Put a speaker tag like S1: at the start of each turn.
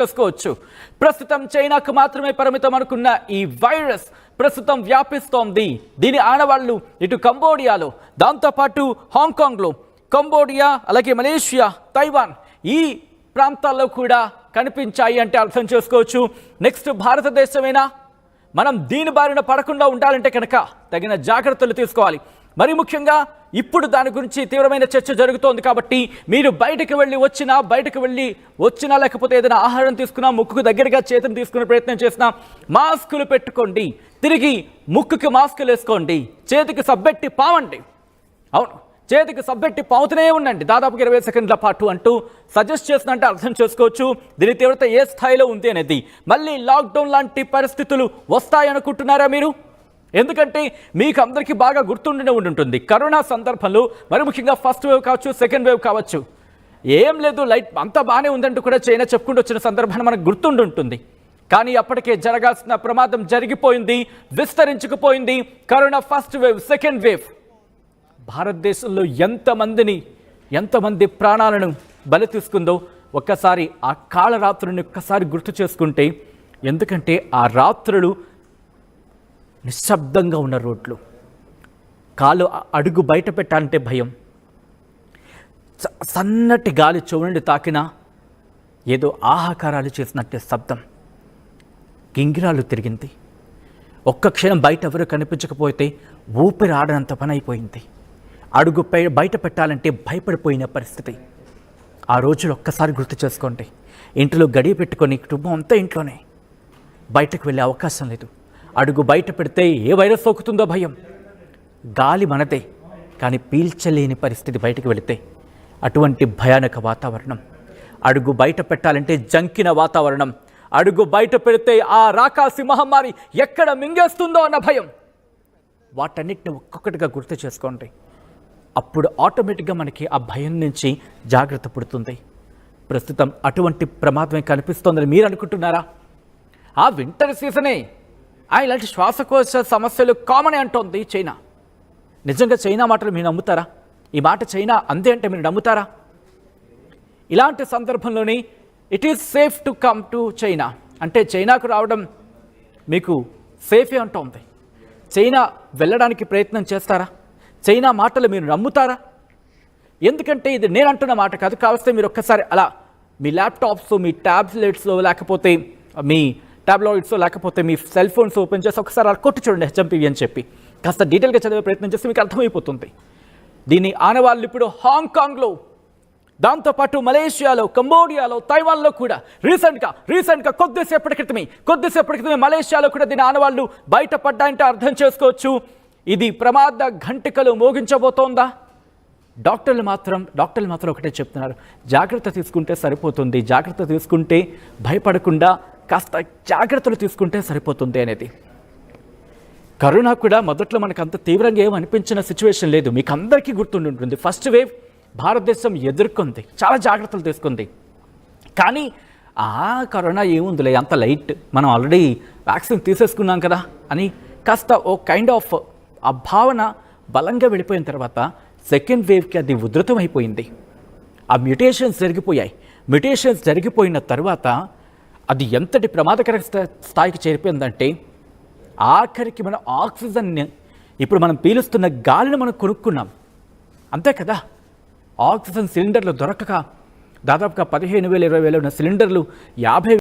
S1: చేసుకోవచ్చు. ప్రస్తుతం చైనాకు మాత్రమే పరిమితం అనుకున్న ఈ వైరస్ ప్రస్తుతం వ్యాపిస్తోంది. దీని ఆనవాళ్లు ఇటు కంబోడియాలో, దాంతోపాటు హాంకాంగ్లో, కంబోడియా అలాగే మలేషియా, తైవాన్ ఈ ప్రాంతాల్లో కూడా కనిపించాయి అంటే అర్థం చేసుకోవచ్చు. నెక్స్ట్ భారతదేశమేనా? మనం దీని బారిన పడకుండా ఉండాలంటే కనుక తగిన జాగ్రత్తలు తీసుకోవాలి. మరి ముఖ్యంగా ఇప్పుడు దాని గురించి తీవ్రమైన చర్చ జరుగుతోంది. కాబట్టి మీరు బయటకు వచ్చినా లేకపోతే ఏదైనా ఆహారం తీసుకున్నా, ముక్కుకు దగ్గరగా చేతిని తీసుకునే ప్రయత్నం చేసినా మాస్కులు పెట్టుకోండి. తిరిగి ముక్కుకి మాస్కులు వేసుకోండి. చేతికి సబ్బెట్టి పావండి. అవును, చేతికి సబ్బెట్టి పావుతూనే ఉండండి దాదాపుగా 20 సెకండ్ల పాటు అంటూ సజెస్ట్ చేసినట్టే అర్థం చేసుకోవచ్చు. దీని తీవ్రత ఏ స్థాయిలో ఉంది అనేది. మళ్ళీ లాక్డౌన్ లాంటి పరిస్థితులు వస్తాయనుకుంటున్నారా మీరు? ఎందుకంటే మీకు అందరికీ బాగా గుర్తుండే ఉంటుంది కరోనా సందర్భంలో, మరి ముఖ్యంగా ఫస్ట్ వేవ్ కావచ్చు, సెకండ్ వేవ్ కావచ్చు, ఏం లేదు లైట్ అంతా బాగానే ఉందంటూ కూడా చైనా చెప్పుకుంటూ వచ్చిన సందర్భాన్ని మనకు గుర్తుంటుంది. కానీ అప్పటికే జరగాల్సిన ప్రమాదం జరిగిపోయింది, విస్తరించుకుపోయింది. Corona first wave, second wave భారతదేశంలో ఎంతమంది ప్రాణాలను బలి తీసుకుందో ఒక్కసారి ఆ కాళరాత్రుని ఒక్కసారి గుర్తు చేసుకుంటే, ఎందుకంటే ఆ రాత్రులు నిశ్శబ్దంగా ఉన్న రోడ్లు, కాలు అడుగు బయట పెట్టాలంటే భయం, సన్నటి గాలి చెవునండి తాకినా ఏదో ఆహాకారాలు చేసినట్టే శబ్దం, గింగిరాలు తిరిగింది. ఒక్క క్షణం బయట ఎవరు కనిపించకపోతే ఊపిరి ఆడనంత పని అయిపోయింది. అడుగు బయట పెట్టాలంటే భయపడిపోయిన పరిస్థితి. ఆ రోజులు ఒక్కసారి గుర్తు చేసుకోండి. ఇంట్లో గడియ పెట్టుకొని కుటుంబం అంతా ఇంట్లోనే, బయటకు వెళ్ళే అవకాశం లేదు. అడుగు బయట పెడితే ఏ వైరస్ సోకుతుందో భయం. గాలి మనదే కానీ పీల్చలేని పరిస్థితి బయటకు వెళితే. అటువంటి భయానక వాతావరణం. అడుగు బయట పెట్టాలంటే జంకిన వాతావరణం. అడుగు బయట పెడితే ఆ రాకాసి మహమ్మారి ఎక్కడ మింగేస్తుందో అన్న భయం. వాటన్నిటిని ఒక్కొక్కటిగా గుర్తు చేసుకోండి. అప్పుడు ఆటోమేటిక్గా మనకి ఆ భయం నుంచి జాగ్రత్త పుడుతుంది. ప్రస్తుతం అటువంటి ప్రమాదమే కనిపిస్తోందని మీరు అనుకుంటున్నారా? ఆ వింటర్ సీజనే ఇలాంటి శ్వాసకోశ సమస్యలు కామన్ అంటోంది చైనా. నిజంగా చైనా మాటలు మీరు నమ్ముతారా? ఈ మాట చైనా అందే అంటే మీరు నమ్ముతారా? ఇలాంటి సందర్భంలోనే it is safe to come to China అంటే చైనాకు రావడం మీకు సేఫే అంటోంది. చైనా వెళ్ళడానికి ప్రయత్నం చేస్తారా? చైనా మాటలు మీరు నమ్ముతారా? ఎందుకంటే ఇది నేను అంటున్న మాట కాదు. కావస్తే మీరు ఒక్కసారి అలా మీ ల్యాప్టాప్స్, మీ ట్యాబ్లెట్స్లో, లేకపోతే మీ టాబ్లాయిడ్స్, లేకపోతే మీ సెల్ ఫోన్స్ ఓపెన్ చేసి ఒకసారి అలా కొట్టి చూడండి HMPV అని చెప్పి. కాస్త డీటెయిల్గా చదివే ప్రయత్నం చేస్తే మీకు అర్థమైపోతుంది. దీని ఆనవాళ్ళు ఇప్పుడు హాంకాంగ్లో, దాంతోపాటు మలేషియాలో, కంబోడియాలో, తైవాన్లో కూడా రీసెంట్గా కొద్దిసేపటి క్రితమే మలేషియాలో కూడా దీని ఆనవాళ్ళు బయటపడ్డాయంటే అర్థం చేసుకోవచ్చు. ఇది ప్రమాద ఘంటికలు మోగించబోతోందా? డాక్టర్లు మాత్రం ఒకటే చెప్తున్నారు, జాగ్రత్త తీసుకుంటే సరిపోతుంది, జాగ్రత్త తీసుకుంటే భయపడకుండా కాస్త జాగ్రత్తలు తీసుకుంటే సరిపోతుంది అనేది. కరోనా కూడా మొదట్లో మనకు అంత తీవ్రంగా ఏం అనిపించిన సిచ్యువేషన్ లేదు. మీకు అందరికీ గుర్తుంటుంది ఫస్ట్ వేవ్ భారతదేశం ఎదుర్కొంది, చాలా జాగ్రత్తలు తీసుకుంది. కానీ కరోనా ఏముందిలే అంత లైట్, మనం ఆల్రెడీ వ్యాక్సిన్ తీసేసుకున్నాం కదా అని కాస్త ఓ కైండ్ ఆఫ్ ఆ భావన బలంగా వెళ్ళిపోయిన తర్వాత సెకండ్ వేవ్కి అది ఉధృతం అయిపోయింది. ఆ మ్యుటేషన్స్ జరిగిపోయిన తర్వాత అది ఎంతటి ప్రమాదకర స్థాయికి చేరిపోయిందంటే ఆఖరికి మనం ఆక్సిజన్ని, ఇప్పుడు మనం పీలుస్తున్న గాలిని మనం కొనుక్కున్నాం అంతే కదా. ఆక్సిజన్ సిలిండర్లు దొరకక దాదాపుగా 15,000 20,000 ఉన్న సిలిండర్లు 50,000